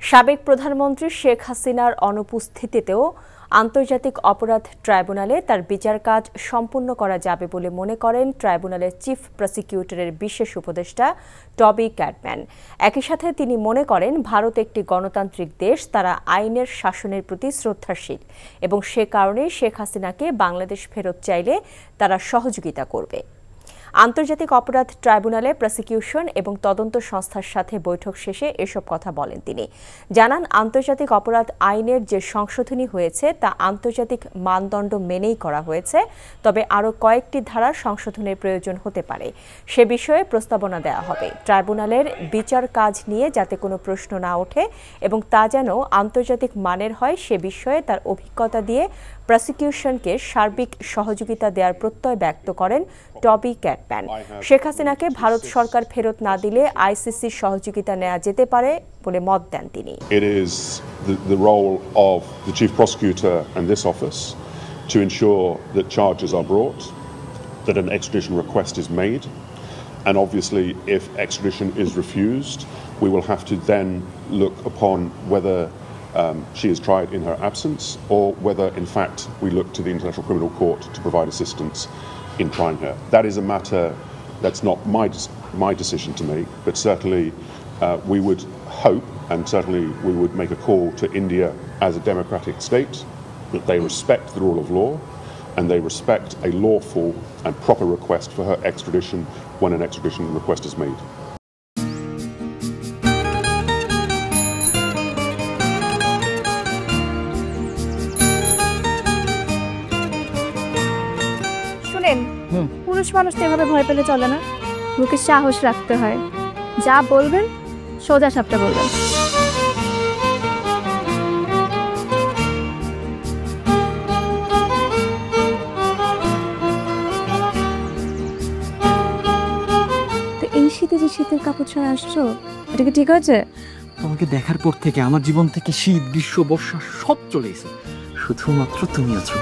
সাবেক প্রধানমন্ত্রী শেখ হাসিনার অনুপস্থিতিতেও আন্তর্জাতিক অপরাধ ট্রাইব্যুনালে তার বিচার কাজ সম্পূর্ণ করা যাবে বলে মনে করেন ট্রাইব্যুনালের চিফ প্রসিকিউটরের বিশেষ উপদেষ্টা টবি ক্যাটম্যান। একই সাথে তিনি মনে করেন ভারত একটি গণতান্ত্রিক দেশ, তারা আইনের শাসনের প্রতি শ্রদ্ধাশীল এবং সে কারণেই শেখ হাসিনাকে বাংলাদেশ ফেরত চাইলে তারা সহযোগিতা করবে। আন্তর্জাতিক অপরাধ ট্রাইব্যুনালে প্রসিকিউশন এবং তদন্ত সংস্থার সাথে বৈঠক শেষে এসব কথা বলেন তিনি। জানান, আন্তর্জাতিক অপরাধ আইনের যে সংশোধনী হয়েছে তা আন্তর্জাতিক মানদণ্ড মেনেই করা হয়েছে, তবে আরও কয়েকটি ধারা সংশোধনের প্রয়োজন হতে পারে। সে বিষয়ে প্রস্তাবনা দেওয়া হবে। ট্রাইব্যুনালের বিচার কাজ নিয়ে যাতে কোনো প্রশ্ন না ওঠে এবং তা যেন আন্তর্জাতিক মানের হয় সে বিষয়ে তার অভিজ্ঞতা দিয়ে প্রসিকিউশনকে সার্বিক সহযোগিতা দেওয়ার প্রত্যয় ব্যক্ত করেন টবি ক্যাটম্যান। শেখ হাসিনাকে ভারত সরকার ফেরত না দিলে আইসিসির সহযোগিতা নেওয়া যেতে পারে বলে মত দেন তিনি। It is the role of the chief prosecutor and this office to ensure that charges are brought, that an extradition request is made, and obviously if extradition is refused, we will have to then look upon whether she is tried in her absence or whether in fact we look to the International Criminal Court to provide assistance in trying her. That is a matter that's not my decision to make, but certainly we would hope and certainly we would make a call to India as a democratic state that they respect the rule of law and they respect a lawful and proper request for her extradition when an extradition request is made. পুরুষ মানুষ তো এভাবে ভয় পেলে চলে না, মুখে সাহস রাখতে হয়। যা বলবেন সোজা সাপটা বলবেন। তো এই শীতে যে শীতের কাপড় ছাড়া আসছো, এটা কি ঠিক আছে? তোমাকে দেখার পর থেকে আমার জীবন থেকে শীত, গ্রীষ্ম, বর্ষা সব চলে গেছে, শুধুমাত্র তুমি আছো।